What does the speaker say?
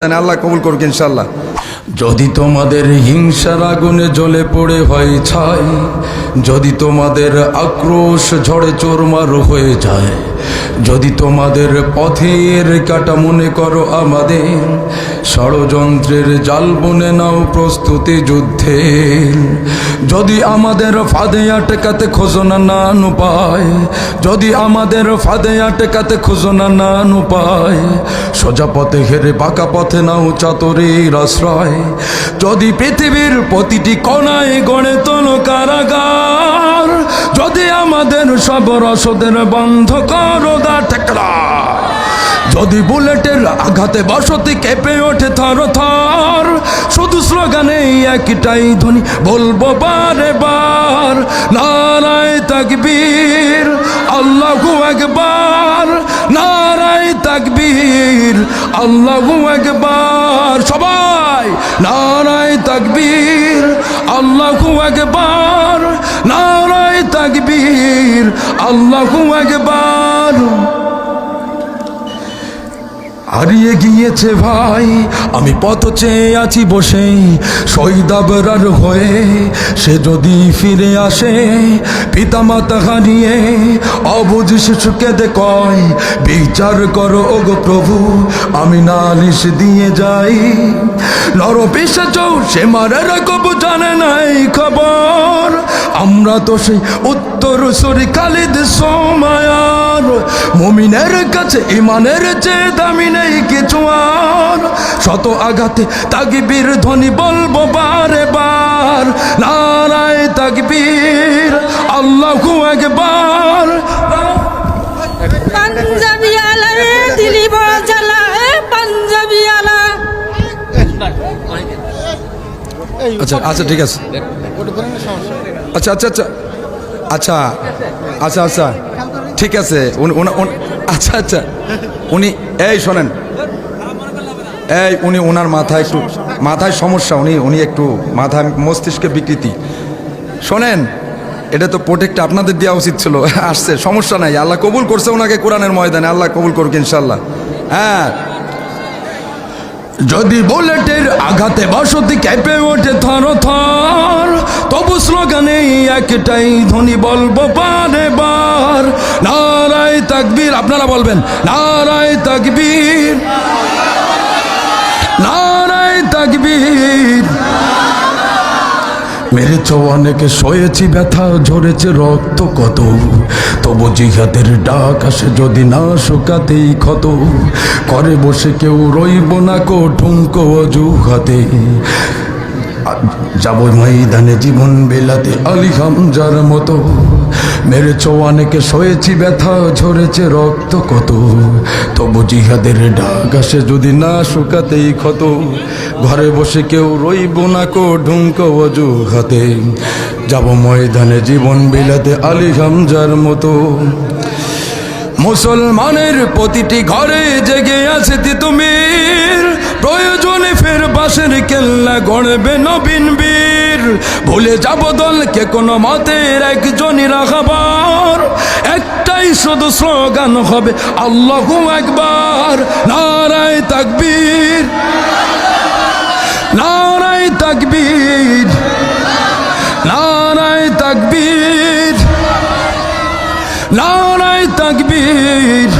আল্লাহ কবুল করুক ইনশাআল্লাহ। যদি তোমাদের হিংসার আগুনে জ্বলে পড়ে হয় ছাই, যদি তোমাদের আক্রোশ ঝড়ে চোরমার হয়ে যায়, যদি তোমাদের পথের কাটা মনে করো আমাদের, ষড়যন্ত্রের জাল বুনে নাও প্রস্তুতি যুদ্ধে। যদি আমাদের ফাঁদে আটকাতে খোঁজো না নান উপায়, যদি আমাদের ফাঁদে আটকাতে খোঁজো না নান উপায়, সোজা পথে হেরে বাঁকা পথে নাও চাতুরীর আশ্রয়। যদি পৃথিবীর প্রতিটি কোণায় গড়ে তোলো কারাগার, যদি আমাদের সব রসদের বন্ধ করো ঠেকরা, যদি বুলেটের আঘাতে বসতি কেঁপে ওঠে থর থর, শুধু স্লোগানে একটাই ধ্বনি বলবো বারে বার, নারায়ে তাকবীর আল্লাহু আকবার, নারায়ে তাকবীর আল্লাহু আকবার। সবাই নারায়ে তাকবীর আল্লাহু আকবার, নারায়ে তাকবীর আল্লাহু আকবার। হারিয়ে গিয়েছে ভাই, আমি পথ চেয়ে আছি বসে শহীদ আবরার হয়ে, সে যদি ফিরে আসে পিতামাতা হারিয়ে, অবুঝ শিশুকে কয় বিচার করো ওগো প্রভু, আমি নালিশ দিয়ে যাই। নরপিশাচ সে মারের কবু জানে নাই খবর, আমরা তো সেই উত্তর সরি খালিদ সোমায়ার, মুমিনের কাছে ইমানের চেয়ে দামি নেই কিছু আর, শত আঘাতে তাকবীর ধ্বনি বলবো বারে বার, নারায়ে তাকবীর আল্লাহু আকবার। পাঞ্জাবি আলা দিলি বড় জ্বালা, পাঞ্জাবি আলা। আচ্ছা আচ্ছা ঠিক আছে, আচ্ছা আচ্ছা আচ্ছা আচ্ছা আচ্ছা আচ্ছা ঠিক আছে। আচ্ছা আচ্ছা উনি এই শোনেন, এই উনি ওনার মাথায় একটু মাথায় সমস্যা, উনি একটু মাথায় মস্তিষ্কে বিকৃতি। শোনেন, এটা তো প্রোটেক্ট আপনাদের দেওয়া উচিত ছিল, আসছে সমস্যা নাই, আল্লাহ কবুল করছে ওনাকে কোরআনের ময়দানে, আল্লাহ কবুল করুক ইনশাল্লাহ। হ্যাঁ, যদি বুলেটের আঘাতে বসতি কেঁপে ওঠে থর থর, তবু স্লোগানে একটাই ধ্বনি বলবো বারে বার, নারায়ে তাকবীর। আপনারা বলবেন নারায়ে তাকবীর, নারায়ে তাকবীর। মেরেছ অনেকে, সয়েছি ব্যথা, ঝরেছে রক্ত কত, তবু জিহাদের ডাক আসে যদি না শুকাতেই ক্ষত, করে বসে কেউ রইব না কো ঠুনকো অজুহাতে, যাবো ময়দানে জীবন বিলাতে আলী হামজার মতো। মেরেছ অনেকে, সয়েছি ব্যথা, ঝরেছে রক্ত কত, তবু জিহাদের ডাক আসে যদি না শুকাতেই ক্ষত, ঘরে বসে কেউ রইব না কো ঢুঙ্কো অজুহাতে, যাবো ময়দানে জীবন বিলাতে আলী হামজার মতো। মুসলমানের প্রতিটি ঘরে জেগে আছে তিতুমির, প্রয়োজনে ফের বাঁশের কেল্লা গড়বে নবীন বীর, ভুলে যাব দলকে কোনো মতের একজনই রাখাবার, একটাই শুধু স্লোগান হবে আল্লাহু আকবার, নারায়ে তাকবীর, নারায়ে তাকবীর, নারায়ে তাকবীর, নারায়ে তাকবীর।